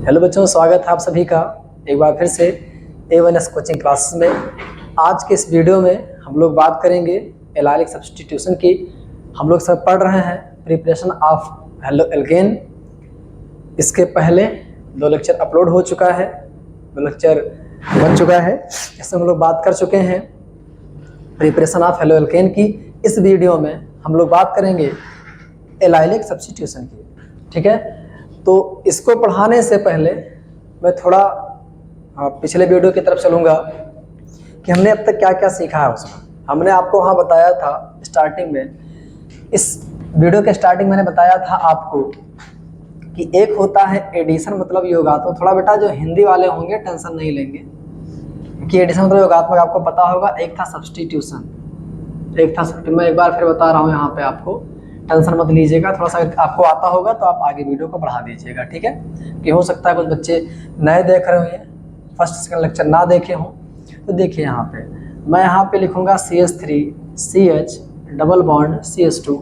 Hello बच्चों, स्वागत है आप सभी का एक बार फिर से A1S कोचिंग क्लासेस में। आज के इस वीडियो में हम लोग बात करेंगे एलाइलिक सब्स्टिट्यूशन की। हम लोग सब पढ़ रहे हैं प्रिपरेशन ऑफ हेलो एल्केन। इसके पहले 2 लेक्चर अपलोड हो चुका है, 2 लेक्चर बन चुका है, इसमें हम लोग बात कर चुके हैं प्रिपरेशन ऑफ हेलो एल्केन की। इस वीडियो में हम लोग बात करेंगे एलाइलिक सब्स्टिट्यूशन की, ठीक है। तो इसको पढ़ाने से पहले मैं थोड़ा पिछले वीडियो की तरफ चलूँगा कि हमने अब तक क्या क्या सीखा है उसमें। हमने आपको वहाँ बताया था स्टार्टिंग में, इस वीडियो के स्टार्टिंग मैंने बताया था आपको कि एक होता है एडिशन मतलब योगात्मक। थोड़ा बेटा जो हिंदी वाले होंगे टेंशन नहीं लेंगे कि एडिशन मतलब योगात्मक आपको पता होगा। एक था सब्स्टिट्यूशन, मैं एक बार फिर बता रहा हूँ यहाँ पे, आपको टेंशन मत लीजिएगा। थोड़ा सा आपको आता होगा तो आप आगे वीडियो को बढ़ा दीजिएगा, ठीक है। कि हो सकता है कुछ बच्चे नए देख रहे होंगे, फर्स्ट सेकंड लेक्चर ना देखे हों। तो देखिए यहाँ पे मैं यहाँ पे लिखूँगा CH3 CH double bond CH2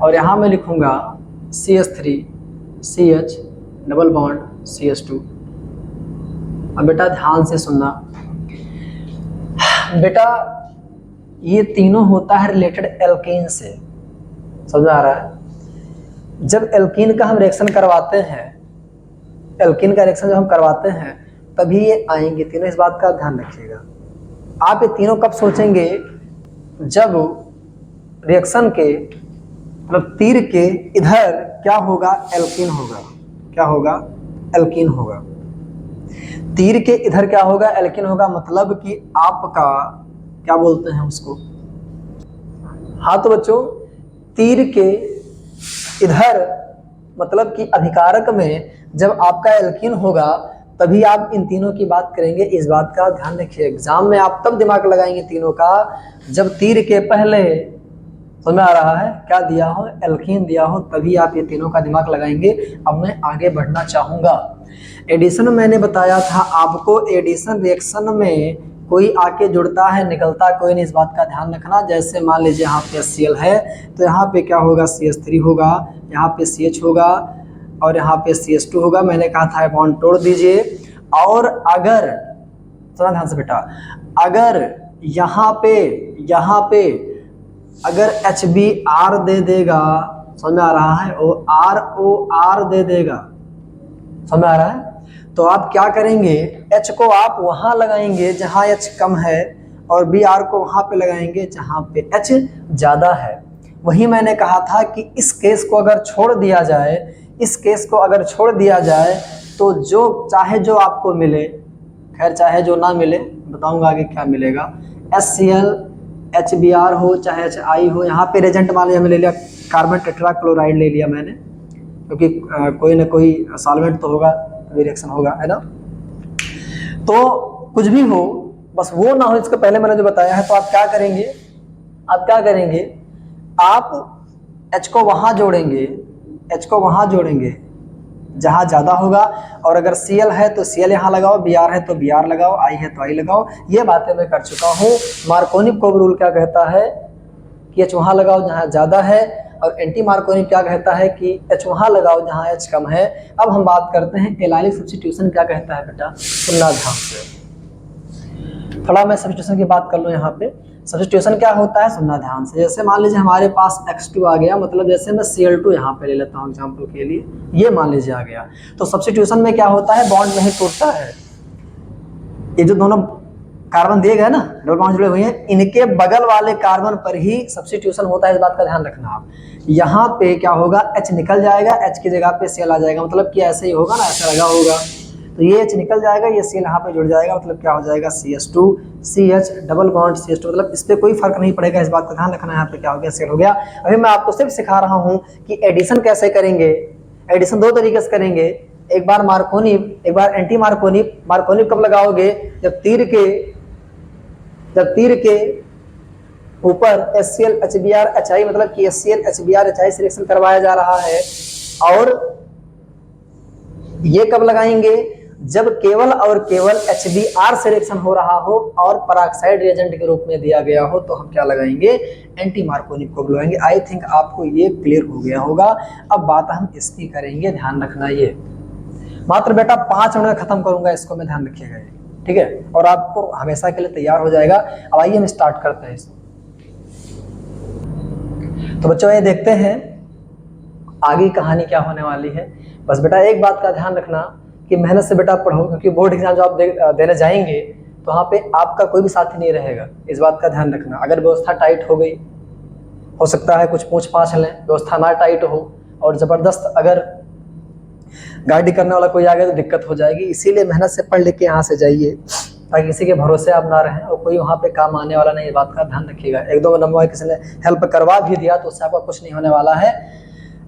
और यहाँ मैं लिखूँगा CH3 CH double bond CH2। अब बेटा ध्यान से सुनना बेटा, ये तीनों होता है रिलेटेड एल्केन से, समझ आ रहा है। जब एल्कीन का हम रिएक्शन करवाते हैं, एल्कीन का रिएक्शन जब हम करवाते हैं तभी ये आएंगे तीनों, इस बात का ध्यान रखिएगा। आप ये तीनों कब सोचेंगे? जब रिएक्शन के मतलब तीर के इधर क्या होगा? एल्कीन होगा। क्या होगा? एल्कीन होगा। तीर के इधर क्या होगा? एल्कीन होगा। मतलब कि आपका क्या बोलते हैं उसको? हाँ तो बच्चों, तीर के इधर मतलब कि अभिकारक में जब आपका एल्कीन होगा तभी आप इन तीनों की बात करेंगे। इस बात का ध्यान रखिए। एग्जाम में आप तब दिमाग लगाएंगे तीनों का जब तीर के पहले, समझ में आ रहा है, क्या दिया हो? एल्कीन दिया हो, तभी आप ये तीनों का दिमाग लगाएंगे। अब मैं आगे बढ़ना चाहूँगा। एडिशन मैंने बताया था आपको, एडिशन रिएक्शन में कोई आके जुड़ता है, निकलता कोई नहीं, इस बात का ध्यान रखना। जैसे मान लीजिए यहाँ पे HCl है तो यहाँ पे क्या होगा? CH3 होगा, यहाँ पे CH होगा और यहाँ पे CH2 होगा। मैंने कहा था बॉन्ड तोड़ दीजिए। और अगर सुना ध्यान से बेटा, अगर यहाँ पे अगर HBr दे देगा, समझ में आ रहा है, और ROR दे देगा, समझ में आ रहा है, तो आप क्या करेंगे? H को आप वहां लगाएंगे जहां H कम है और Br को वहां पे लगाएंगे जहां पे H ज्यादा है। वही मैंने कहा था कि इस केस को अगर छोड़ दिया जाए, इस केस को अगर छोड़ दिया जाए तो जो चाहे जो आपको मिले, खैर चाहे जो ना मिले, बताऊंगा आगे क्या मिलेगा। HCl HBr हो चाहे HI हो, यहाँ पे रेजेंट मान लिया, ले लिया कार्बन टेट्राक्लोराइड ले लिया मैंने, क्योंकि कोई ना कोई सॉल्वेंट तो होगा, रिएक्शन होगा, है ना। तो कुछ भी हो, बस वो ना हो इसके पहले मैंने जो बताया है। तो आप क्या करेंगे? आप H को वहां जोड़ेंगे जहां ज्यादा होगा। और अगर Cl है तो Cl यहाँ लगाओ, Br है तो Br लगाओ, I है तो I लगाओ। ये बातें मैं कर चुका हूँ। मार्कोनिव रूल क्या कहता है कि H वहां लगाओ जहां ज्यादा है, और एंटी मार्कोनिव क्या कहता है कि H वहां लगाओ जहां H कम है। अब हम बात करते हैं एलाइलिक सब्स्टिट्यूशन क्या कहता है बेटा, सुनना ध्यान से। थोड़ा मैं सब्स्टिट्यूशन की बात कर लूँ यहाँ पे। सब्स्टिट्यूशन क्या होता है, सुनना ध्यान से। जैसे मान लीजिए हमारे पास X2 आ गया, मतलब जैसे मैं Cl2 यहाँ पे ले लेता हूँ एग्जाम्पल के लिए, ये मान लीजिए आ गया। तो सब्स्टिट्यूशन में क्या होता है? बॉन्ड नहीं टूटता है। ये जो दोनों कार्बन दिए गए ना, डबल बॉन्ड जुड़े हुए हैं, इनके बगल वाले कार्बन पर ही सब्स्टिट्यूशन होता है। इस बात का ध्यान रखना आप। यहाँ पे क्या होगा? H निकल जाएगा, H की जगह पे Cl आ जाएगा। मतलब कि ऐसे ही होगा ना, ऐसा लगा होगा तो ये H निकल जाएगा, ये Cl यहाँ पे जुड़ जाएगा। मतलब क्या हो जाएगा? CH2 CH double bond CH2। मतलब इस पे कोई फर्क नहीं पड़ेगा, इस बात का ध्यान रखना। यहाँ पे क्या हो गया? Cl हो गया। अभी मैं आपको सिर्फ सिखा रहा हूँ कि एडिशन कैसे करेंगे। एडिशन 2 तरीके से करेंगे, एक बार मार्कोनिव, एक बार एंटी मार्कोनिव। मार्कोनिव कब लगाओगे? जब तीर के ऊपर HCl HBr HI, मतलब कि HCl HBr HI से रिएक्शन करवाया जा रहा है। और ये कब लगाएंगे? जब केवल और केवल HBr से रिएक्शन हो रहा हो और पेरोक्साइड रिएजेंट के रूप में दिया गया हो, तो हम क्या लगाएंगे? एंटी मार्कोनिव को लगाएंगे। आई थिंक आपको ये क्लियर हो गया होगा। अब बात हम इसकी करेंगे, ध्यान रखना। ये मात्र बेटा 5 मिनट में खत्म करूंगा इसको, मैं ध्यान रखिएगा ये, ठीक है, और आपको हमेशा के लिए तैयार हो जाएगा। अब आइए हम स्टार्ट करते हैं इसको। तो बच्चों ये देखते हैं आगे कहानी क्या होने वाली है। बस बेटा एक बात का ध्यान रखना कि मेहनत से बेटा पढ़ो, क्योंकि बोर्ड एग्जाम जो आप देने जाएंगे तो वहाँ पे आपका कोई भी साथी नहीं रहेगा, इस बात का ध्यान रखना। अगर व्यवस्था टाइट हो गई, हो सकता है कुछ पूछ पाछ लें, व्यवस्था ना टाइट हो और ज़बरदस्त अगर गाड़ी करने वाला कोई आ गया तो दिक्कत हो जाएगी। इसीलिए मेहनत से पढ़ लिख के यहाँ से जाइए, ताकि किसी के भरोसे आप ना रहें और कोई वहाँ पे काम आने वाला नहीं, इस बात का ध्यान रखिएगा। एक दो नंबर किसी ने हेल्प करवा भी दिया तो उससे आपका कुछ नहीं होने वाला है।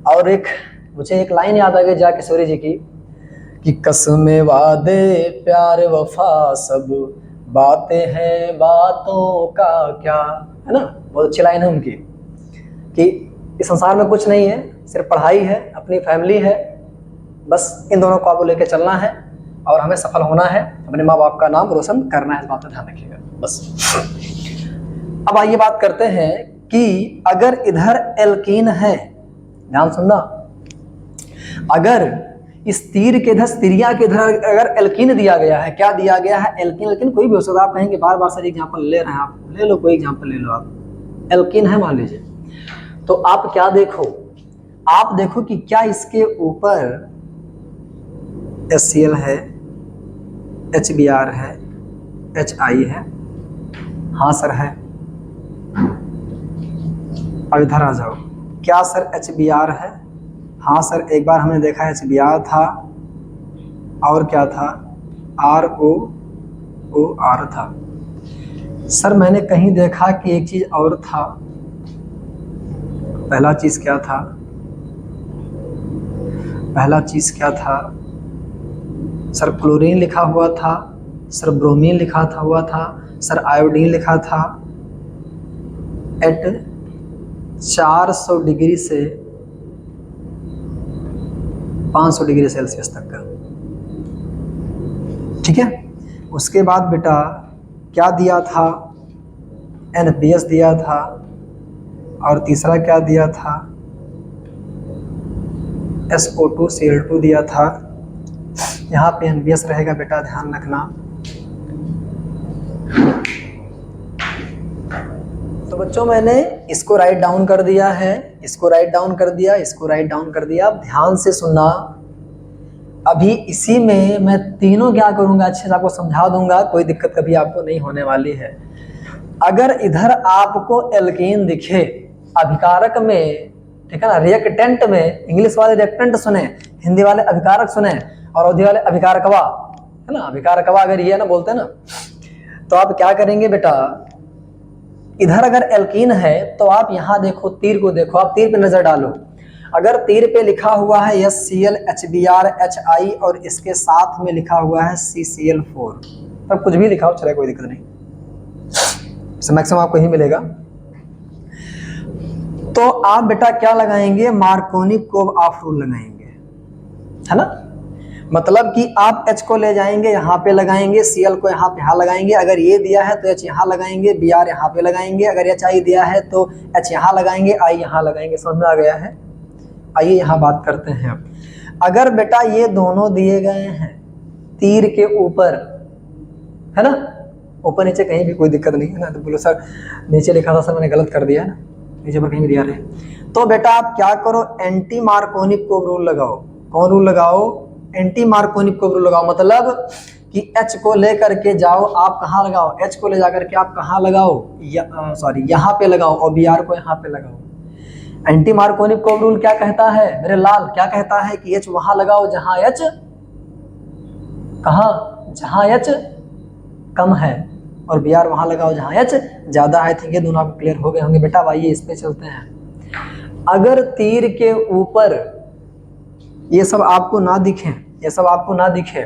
और मुझे एक लाइन याद आ गई जा किशोरी जी की, कि कसमें वादे प्यार वफा सब बातें हैं बातों का क्या, है ना, बहुत अच्छी लाइन है उनकी, कि इस संसार में कुछ नहीं है, सिर्फ पढ़ाई है, अपनी फैमिली है, बस इन दोनों को आपको लेके चलना है और हमें सफल होना है, अपने माँ बाप का नाम रोशन करना है, इस बात का ध्यान रखिएगा बस। अब आइए बात करते हैं कि अगर इधर एल्कीन है, ध्यान सुनना, अगर इस तीर के इधर तिरिया के इधर अगर एल्कीन दिया गया है, क्या दिया गया है, एल्कीन, एल्कीन कोई भी हो सकता है, आप कहेंगे बार बार सर एग्जाम्पल ले रहे हैं, आप ले लो कोई एग्जाम्पल ले लो, आप एल्कीन है मान लीजिए, तो आप क्या देखो, आप देखो कि क्या इसके ऊपर HCl है, HBr है, HI है, हाँ सर है। अब इधर आ जाओ, क्या सर HBr है, हाँ सर, एक बार हमने देखा HBr था और क्या था, ROOR था। सर मैंने कहीं देखा कि एक चीज और था, पहला चीज क्या था, पहला चीज क्या था, सर क्लोरीन लिखा हुआ था, सर ब्रोमीन लिखा हुआ था, सर आयोडीन लिखा था, एट 400 डिग्री से 500 डिग्री सेल्सियस तक का, ठीक है। उसके बाद बेटा क्या दिया था, NPS दिया था, और तीसरा क्या दिया था, SO2 Cl2 दिया था। यहाँ पे NPS रहेगा बेटा, ध्यान रखना। तो बच्चों मैंने इसको राइट डाउन कर दिया है, इसको राइट डाउन कर दिया, इसको राइट डाउन कर दिया। अब ध्यान से सुनना, अभी इसी में मैं तीनों क्या करूंगा, अच्छे से आपको समझा दूंगा, कोई दिक्कत कभी आपको नहीं होने वाली है। अगर इधर आपको एल्कीन दिखे अभिकारक में, ठीक है ना, रिएक्टेंट में, इंग्लिश वाले रिएक्टेंट सुने, हिंदी वाले अभिकारक सुने और अवधि वाले अभिकारकवा, है ना, अभिकारकवा अगर ये ना बोलते हैं ना, तो आप क्या करेंगे बेटा, इधर अगर एल्कीन है तो आप यहाँ देखो, तीर को देखो, आप तीर पे नजर डालो। अगर तीर पे लिखा हुआ है HCl HBr HI और इसके साथ में लिखा हुआ है CCl4, तब कुछ भी लिखा हो चले, कोई दिक्कत नहीं, मैक्सिमम आपको ही मिलेगा। तो आप बेटा क्या लगाएंगे, मार्कोनिकोव-ऑफ रूल लगाएंगे, है ना, मतलब कि आप H को ले जाएंगे यहाँ पे लगाएंगे, Cl को यहाँ पे यहाँ लगाएंगे, अगर ये दिया है तो H यहाँ लगाएंगे, Br यहाँ पे लगाएंगे, अगर HI दिया है तो H यहाँ लगाएंगे, I यहाँ लगाएंगे। समझ में आ गया है? आइए यहाँ बात करते हैं। अब अगर बेटा ये दोनों दिए गए हैं तीर के ऊपर, है ना, ऊपर नीचे कहीं भी कोई दिक्कत नहीं है ना, तो बोलो सर नीचे लिखा था, सर मैंने गलत कर दिया है ना, नीचे पर कहीं भी दिया रहे, तो बेटा आप क्या करो, एंटी मार्कोनिकोव रूल लगाओ। कौन रूल लगाओ, एंटी मार्कोनिकोव रूल लगाओ, मतलब कि H को लेकर के जाओ, आप कहाँ लगाओ, H को ले जाकर के आप कहाँ लगाओ, यहाँ पे लगाओ, और Br को यहाँ पे लगाओ। एंटी मार्कोनिकोव रूल क्या कहता है मेरे लाल, क्या कहता है कि H वहां लगाओ जहां H कहाँ, जहां H कम है, और Br वहां लगाओ जहां H ज्यादा है। ठीक है, दोनों आपको क्लियर हो गए होंगे बेटा। अब आइए इस पे चलते हैं। अगर तीर के ऊपर ये सब आपको ना दिखे, ये सब आपको ना दिखे,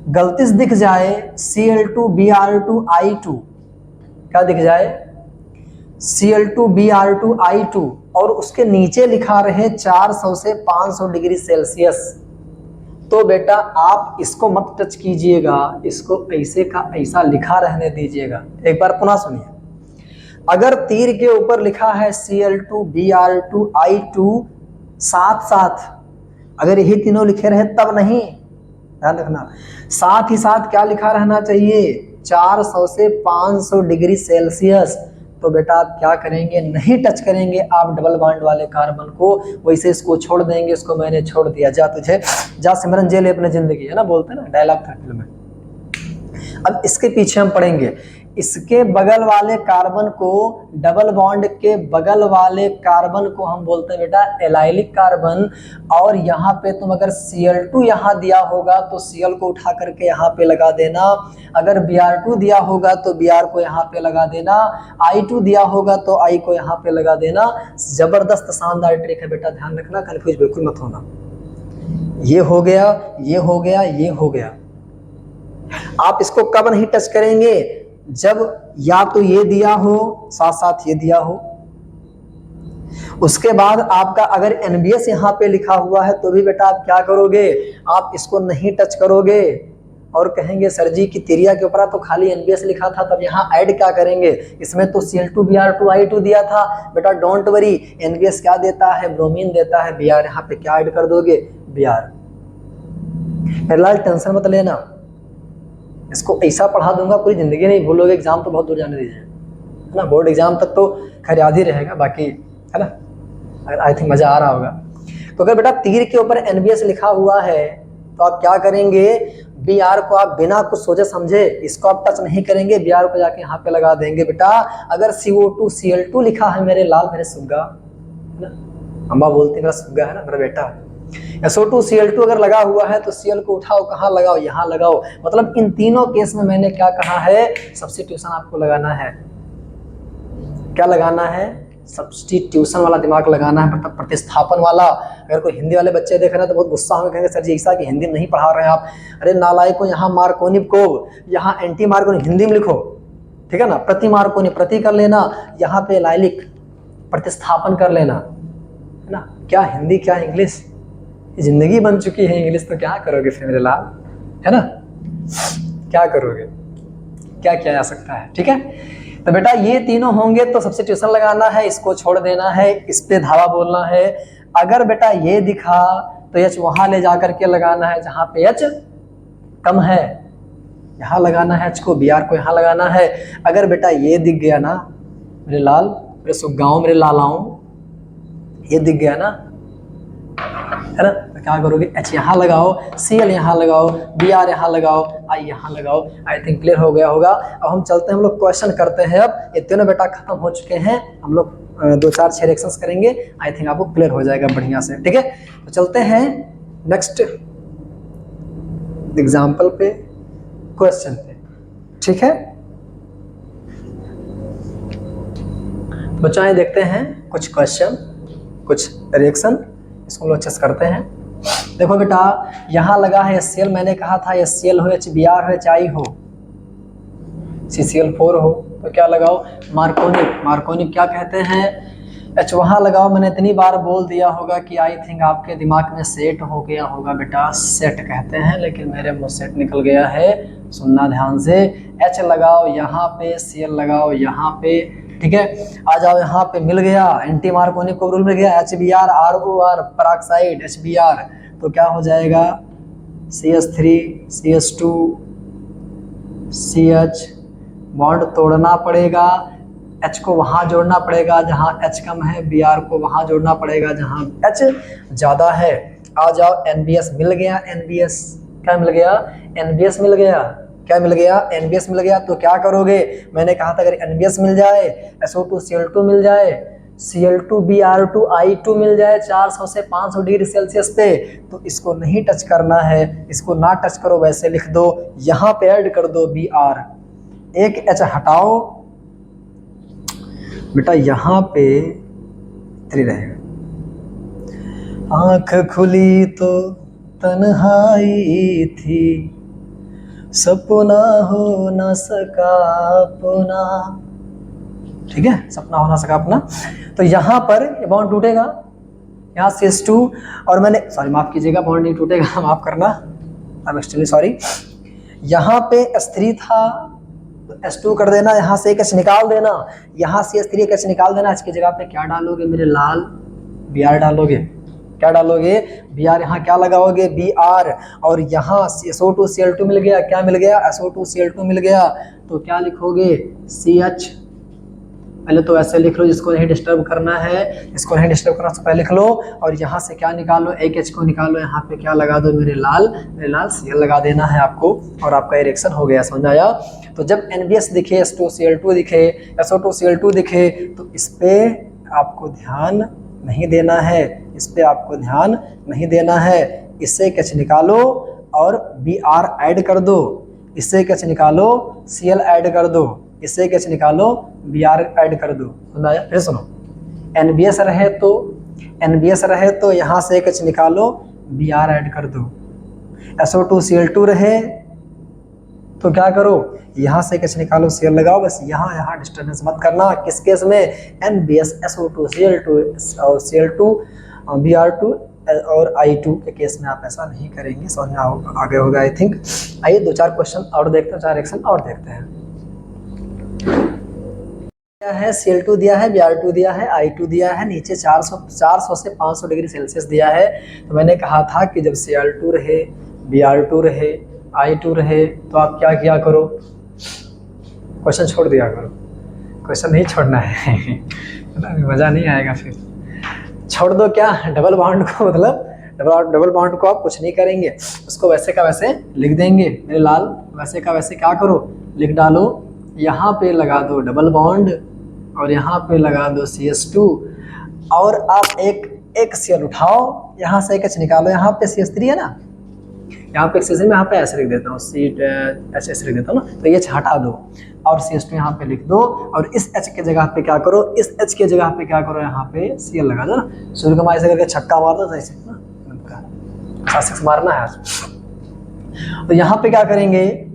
गलती से दिख जाए Cl2 Br2 I2, क्या दिख जाए, Cl2 Br2 I2, और उसके नीचे लिखा रहे 400 से 500 डिग्री सेल्सियस, तो बेटा आप इसको मत टच कीजिएगा, इसको ऐसे का ऐसा लिखा रहने दीजिएगा। एक बार पुनः सुनिए, अगर तीर के ऊपर लिखा है Cl2 Br2 I2 साथ साथ, अगर यही तीनों लिखे रहे तब नहीं, ध्यान रखना। साथ ही साथ क्या लिखा रहना चाहिए, 400 से 500 डिग्री सेल्सियस। तो बेटा आप क्या करेंगे, नहीं टच करेंगे आप डबल बॉन्ड वाले कार्बन को, वैसे इसको छोड़ देंगे, इसको मैंने छोड़ दिया, जा तुझे, जा सिमरन जे ले अपनी जिंदगी, है ना, बोलते हैं ना, डायलॉग था फिल्म में। अब इसके पीछे हम पढ़ेंगे, इसके बगल वाले कार्बन को, डबल बॉन्ड के बगल वाले कार्बन को हम बोलते हैं बेटा एलाइलिक कार्बन। और यहाँ पे तुम अगर Cl2 यहाँ दिया होगा तो Cl को उठा करके यहाँ पे लगा देना, अगर Br2 दिया होगा तो Br को यहाँ पे लगा देना, I2 दिया होगा तो I को यहाँ पे लगा देना। जबरदस्त शानदार ट्रिक है बेटा, ध्यान रखना, कन्फ्यूज बिल्कुल मत होना। ये हो गया, ये हो गया, ये हो गया। आप इसको कब नहीं टच करेंगे, जब या तो ये दिया हो साथ साथ ये दिया हो। उसके बाद आपका अगर NBS यहाँ पे लिखा हुआ है तो भी बेटा आप क्या करोगे, आप इसको नहीं टच करोगे और कहेंगे सर जी कि तिरिया के ऊपर तो खाली NBS लिखा था, तब यहाँ ऐड क्या करेंगे, इसमें तो Cl2 Br2 I2 दिया था। बेटा डोंट वरी, NBS क्या देता है, ब्रोमीन देता है, Br यहाँ पे क्या ऐड कर दोगे, Br। फिलहाल टेंशन मत लेना, इसको ऐसा पढ़ा दूंगा पूरी जिंदगी नहीं भूलोगे, एग्जाम तो बहुत दूर जाने दीजिए, है ना, बोर्ड एग्जाम तक तो खैर याद ही रहेगा, बाकी है ना, आई थिंक मजा आ रहा होगा। तो अगर बेटा तीर के ऊपर NBS लिखा हुआ है तो आप क्या करेंगे, Br को आप बिना कुछ सोचे समझे इसको आप टच नहीं करेंगे, Br को जाके यहाँ पे लगा देंगे। बेटा अगर CO2 Cl2 लिखा है मेरे लाल मेरे सुग्गा, है ना, अम्मा बोलती मेरा सुग्गा है ना मेरा बेटा, SO2 Cl2 अगर लगा हुआ है तो Cl को उठाओ, कहाँ लगाओ, यहाँ लगाओ। मतलब इन तीनों केस में मैंने क्या कहा है, सब्स्टिट्यूशन आपको लगाना है। क्या लगाना है, सब्स्टिट्यूशन वाला दिमाग लगाना है, मतलब प्रतिस्थापन वाला। अगर कोई हिंदी वाले बच्चे देख रहे हैं तो बहुत गुस्सा होंगे, कहेंगे सर जी ऐसा कि हिंदी में नहीं पढ़ा रहे हैं आप। अरे नालायकों, यहाँ मार्कोनी को यहाँ एंटी मार्कोनी हिंदी में लिखो, ठीक है ना, प्रति मार्कोनी प्रति कर लेना, यहाँ पे लाइलिक प्रतिस्थापन कर लेना, है ना। क्या हिंदी क्या इंग्लिश, जिंदगी बन चुकी है इंग्लिश, तो क्या करोगे फिर मेरे लाल, है ना, क्या करोगे, क्या किया जा सकता है, ठीक है। तो बेटा ये तीनों होंगे तो सब्स्टिट्यूशन लगाना है, इसको छोड़ देना है, इस पे धावा बोलना है। अगर बेटा ये दिखा तो H वहां ले जाकर के लगाना है जहां पे H कम है, यहाँ लगाना है H को, Br को यहाँ लगाना है। अगर बेटा ये दिख गया ना मेरे लाल मेरे सुग्गाओं मेरे लालाओं, ये दिख गया ना, है ना, तो क्या करोगे, H यहाँ लगाओ, Cl यहाँ लगाओ, Br यहाँ लगाओ, I यहाँ लगाओ। आई थिंक क्लियर हो गया होगा। अब हम चलते हैं, हम लोग क्वेश्चन करते हैं। अब ये तीनों बेटा खत्म हो चुके हैं, हम लोग 2-4-6 रिएक्शंस करेंगे, आई थिंक आपको क्लियर हो जाएगा बढ़िया से, ठीक है। तो चलते हैं नेक्स्ट एग्जाम्पल पे, क्वेश्चन पे, ठीक है। बच्चों आइए देखते हैं कुछ क्वेश्चन, कुछ रिएक्शन, इसको हम लोग अच्छे से करते हैं। देखो बेटा यहाँ लगा है HCl, मैंने कहा था HCl हो, HBr हो, HI हो, CCl4 हो, तो क्या लगाओ, मार्कोनिक। मार्कोनिक क्या कहते हैं, H वहाँ लगाओ। मैंने इतनी बार बोल दिया होगा कि आई थिंक आपके दिमाग में सेट हो गया होगा बेटा, सेट कहते हैं, लेकिन मेरे मुँह सेट निकल गया है, सुनना ध्यान से। H लगाओ यहाँ पे, Cl लगाओ यहाँ पे, ठीक है। आ जाओ यहाँ पे, मिल गया, एंटी मार्कोनिक को रूल मिल गया, HBr ROR पेरोक्साइड HBr, तो क्या हो जाएगा, CH3 CH2 CH, बॉन्ड तोड़ना पड़ेगा, H को वहाँ जोड़ना पड़ेगा जहाँ H कम है, Br को वहाँ जोड़ना पड़ेगा जहाँ H ज़्यादा है। आ जाओ, NBS मिल गया, NBS क्या मिल गया, NBS मिल गया, क्या मिल गया, NBS मिल गया। तो क्या करोगे, मैंने कहा था अगर NBS मिल जाए, SO2 Cl2 मिल जाए, Cl2 Br2 I2 मिल जाए 400 से 500 डिग्री सेल्सियस पे, तो इसको नहीं टच करना है, इसको ना टच करो, वैसे लिख दो, यहाँ पे ऐड कर दो Br, एक H हटाओ बेटा, यहाँ पे 3 रहेगा। आँख खुली तो तन्हाई थी, सपना हो ना सका अपना, ठीक है, सपना हो ना सका अपना। तो यहाँ पर ये बॉन्ड टूटेगा, यहाँ CH2, और मैंने सॉरी माफ कीजिएगा, बॉन्ड नहीं टूटेगा, माफ करना, आई एम एक्सट्रीमली सॉरी। यहाँ पे S3 था तो S2 कर देना, यहाँ से एक H निकाल देना, यहाँ CH3 एक H निकाल देना। H की जगह पे क्या डालोगे मेरे लाल, Br डालोगे, क्या डालोगे, बी आर, यहाँ क्या लगाओगे, बी आर, और यहाँ SO2Cl2 मिल गया, क्या मिल गया, SO2Cl2 मिल गया, तो क्या लिखोगे, CH। पहले तो ऐसे लिख लो, जिसको नहीं डिस्टर्ब करना है, इसको नहीं डिस्टर्ब करना, तो पहले लिख लो, और यहाँ से क्या निकालो, एक H को निकालो, यहाँ पे क्या लगा दो मेरे लाल Cl लगा देना है आपको, और आपका रिएक्शन हो गया। समझ आया। तो जब NBS दिखे, H2Cl2 दिखे, SO2Cl2 दिखे, तो इस पे आपको ध्यान नहीं देना है, इस पे आपको ध्यान नहीं देना है। इससे एक H निकालो और Br ऐड कर दो, इससे एक H निकालो, Cl ऐड कर दो, इससे एक H निकालो, Br ऐड कर दो। समझाया। फिर सुनो, NBS रहे तो यहाँ से एक H निकालो, Br ऐड कर दो। SO2Cl2 रहे तो क्या करो, यहाँ से H निकालो, Cl लगाओ, बस यहाँ डिस्टर्बेंस मत करना। किस केस में, NBS SO2Cl2 और Cl2 Br2 और I2 के केस में आप ऐसा नहीं करेंगे। समझ में आगे होगा आई थिंक। आइए 2-4 क्वेश्चन और देखते हैं, 4 रिएक्शन और देखते हैं। क्या है, Cl2 दिया है, Br2 दिया है, I2 दिया है, नीचे 400 से 500 डिग्री सेल्सियस दिया है। तो मैंने कहा था कि जब Cl2 रहे, Br2 रहे, I2 रहे, तो आप क्या किया करो, क्वेश्चन छोड़ दिया करो। क्वेश्चन नहीं छोड़ना है मज़ा नहीं आएगा फिर। छोड़ दो क्या, डबल बॉन्ड को, मतलब डबल बॉन्ड को आप कुछ नहीं करेंगे, उसको वैसे का वैसे लिख देंगे मेरे लाल। वैसे का वैसे क्या करो, लिख डालो, यहाँ पे लगा दो डबल बॉन्ड, और यहाँ पे लगा दो CH2, और आप एक Cl उठाओ, यहाँ से एक H निकालो, यहाँ पे CH3 है ना, यहाँ पे CH में यहाँ पे ऐसे लिख देता हूँ, CH लिख देता हूँ ना, तो ये हटा दो, और CH2 यहाँ पे लिख दो, और इस H के जगह पे क्या करो, इस H के जगह पे क्या करो, यहाँ पे Cl लगा दो ना। सूर्य कुमार ऐसे करके छक्का मार दो, ऐसे ना 6 मारना है आज। तो यहाँ पे क्या करेंगे,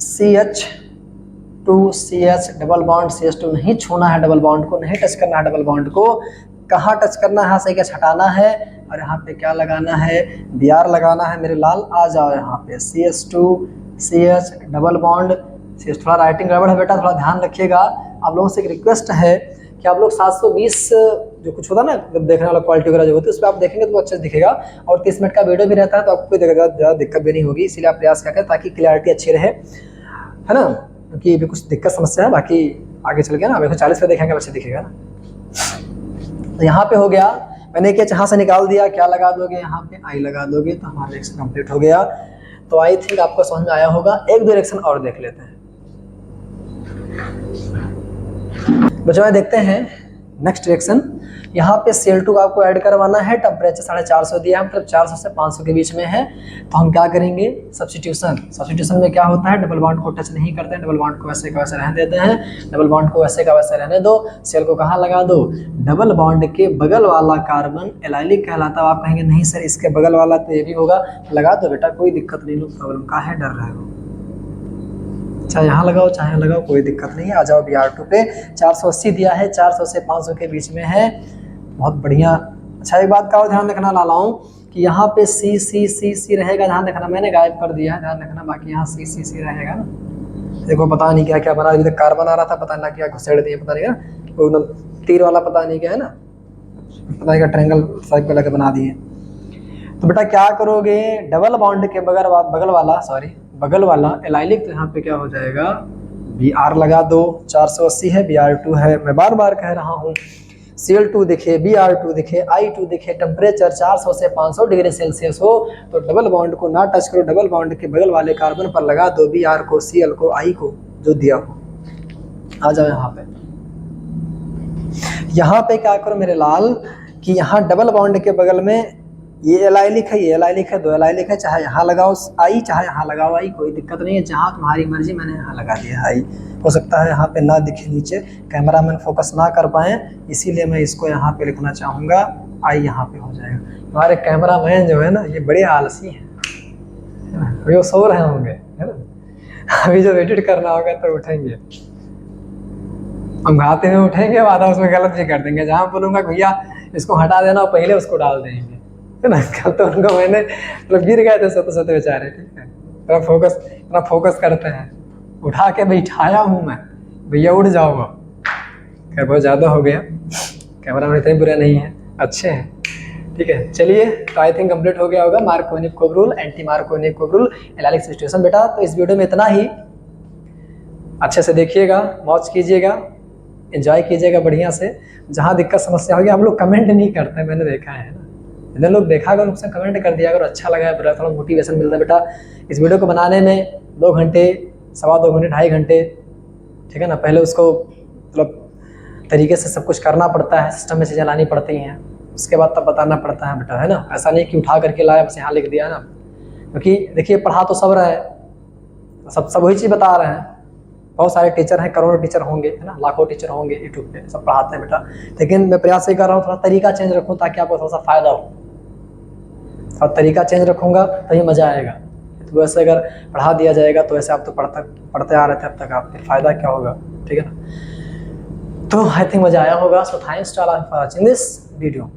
CH2CH डबल बॉन्ड, CH2 नहीं छूना है, डबल बॉन्ड को नहीं टच करना है, डबल बॉन्ड को कहाँ टच करना है, से क्या हटाना है, और यहाँ पे क्या लगाना है, Br लगाना है मेरे लाल। आ जाओ यहाँ पे CH2CH डबल बॉन्ड, CH थोड़ा राइटिंग गड़बड़ है बेटा, थोड़ा ध्यान रखिएगा। आप लोगों से एक रिक्वेस्ट है कि आप लोग 720 जो कुछ होता है ना देखने वाला क्वालिटी वगैरह जो होती है, उस पर आप देखेंगे तो अच्छे से दिखेगा, और 30 मिनट का वीडियो भी रहता है, तो आपको कोई ज़्यादा दिक्कत भी नहीं होगी। इसीलिए आप प्रयास करें ताकि क्लैरिटी अच्छी रहे, है ना, क्योंकि भी कुछ दिक्कत समस्या है, बाकी आगे चल के ना 140 पे देखेंगे बच्चे दिखेगा ना। तो यहाँ पे हो गया, मैंने क्या यहाँ से निकाल दिया, क्या लगा दोगे, यहाँ पे I लगा दोगे, तो हमारा रिएक्शन कंप्लीट हो गया। तो आई थिंक आपको समझ में आया होगा। 1-2 रिएक्शन और देख लेते हैं बच्चों। देखते हैं नेक्स्ट रिएक्शन। यहाँ पे Cl2 को आपको ऐड करवाना है, टेम्परेचर 450 दिया है, मतलब 400 से 500 के बीच में है। तो हम क्या करेंगे, सब्स्टिट्यूशन में क्या होता है, डबल बॉन्ड को टच नहीं करते हैं, डबल बॉन्ड को वैसे का वैसे रहने देते हैं। डबल बॉन्ड को वैसे का वैसे रहने दो, Cl को कहाँ लगा दो, डबल बॉन्ड के बगल वाला कार्बन एलाइलिक कहलाता है। आप कहेंगे नहीं सर इसके बगल वाला तो ये भी होगा, लगा दो बेटा, कोई दिक्कत नहीं, नो प्रॉब्लम, काहे डर रहे हो, चाहे यहाँ लगाओ चाहे यहाँ लगाओ, कोई दिक्कत नहीं है। आ जाओ Br2 पे, 480 दिया है, 400 से 500 के बीच में है, बहुत बढ़िया। अच्छा एक बात का और ध्यान रखना लालाऊं कि यहाँ पे C रहेगा, ध्यान रखना, मैंने गायब कर दिया है, ध्यान रखना, बाकी यहाँ C रहेगा ना। देखो पता नहीं क्या क्या बना, अभी तक कार्बन आ रहा था, पता नहीं क्या घुसेड़ दिए, पता नहीं क्या वो तीर वाला पता नहीं क्या है ना, पता नहीं क्या ट्रायंगल टाइप का लगा बना दिए। तो बेटा क्या करोगे, डबल बॉन्ड के बगल वाला एलाइलिक, तो यहाँ पे क्या हो जाएगा, Br लगा दो, 480 है, Br2 है। मैं बार बार कह रहा हूँ, Cl2 दिखे, Br2 दिखे, I2 दिखे, टेम्परेचर 400 से 500 डिग्री सेल्सियस हो, तो डबल बॉन्ड को ना टच करो, डबल बॉन्ड के बगल वाले कार्बन पर लगा दो, Br को, Cl को, I को, जो दिया हो। आ जाओ यहाँ पे क्या करो मेरे लाल कि यहाँ डबल बॉन्ड के बगल में ये एलाइलिक है, ये एलाइलिक है, 2 एलाइलिक है, चाहे यहाँ लगाओ I, चाहे यहाँ लगाओ I, कोई दिक्कत नहीं है, जहाँ तुम्हारी मर्जी। मैंने यहाँ लगा दिया I, हो सकता है यहाँ पे ना दिखे, नीचे कैमरा मैन फोकस ना कर पाए, इसीलिए मैं इसको यहाँ पे लिखना चाहूँगा, I यहाँ पे हो जाएगा। हमारे कैमरा मैन जो है ना, ये बड़े आलसी हैं, अभी वो सो रहे होंगे, है ना, अभी जब एडिट करना होगा तो उठेंगे, हम घाते में उठेंगे, वादा उसमें गलत भी कर देंगे, जहाँ बोलूँगा भैया इसको हटा देना, पहले उसको डाल देंगे, है ना। कल तो उनको मैंने मतलब गिर गए थे सोते बेचारे, ठीक है, इतना फोकस करते हैं, उठा के बैठाया हूँ मैं, भैया उठ जाओ। खैर बहुत ज़्यादा हो गया, कैमरा में इतने बुरे नहीं है, अच्छे हैं, ठीक है, चलिए तो आई थिंक कंप्लीट हो गया होगा Markovnikov rule, anti Markovnikov rule, allylic substitution. बेटा तो इस वीडियो में इतना ही, अच्छे से देखिएगा, मौज कीजिएगा, एंजॉय कीजिएगा बढ़िया से। जहाँ दिक्कत समस्या होगी, हम लोग कमेंट नहीं करते, मैंने देखा है ना, जितने लोग देखा अगर उनसे कमेंट कर दिया अगर अच्छा लगा है, बुरा, थोड़ा मोटिवेशन मिलता है। बेटा इस वीडियो को बनाने में 2 घंटे, 2.25 घंटे, 2.5 घंटे, ठीक है ना। पहले उसको मतलब तरीके से सब कुछ करना पड़ता है, सिस्टम में चीज़ें लानी पड़ती हैं, उसके बाद तब बताना पड़ता है बेटा, है ना। ऐसा नहीं कि उठा करके लाया बस यहाँ लिख दिया ना, क्योंकि देखिए पढ़ा तो सब रहे हैं, सब वही चीज़ बता रहे हैं। बहुत सारे टीचर हैं, करोड़ों टीचर होंगे, है ना, लाखों टीचर होंगे यूट्यूब पे, सब पढ़ाते हैं बेटा। लेकिन मैं प्रयास ये कर रहा हूँ थोड़ा तरीका चेंज रखूँ ताकि आपको थोड़ा सा फायदा हो। और तरीका चेंज रखूँगा तभी मज़ा आएगा। तो वैसे अगर पढ़ा दिया जाएगा तो वैसे आप तो पढ़ते आ रहे थे अब तक, आप फिर फ़ायदा क्या होगा, ठीक है ना। तो आई थिंक मज़ा आया होगा। So thanks to all for watching this video.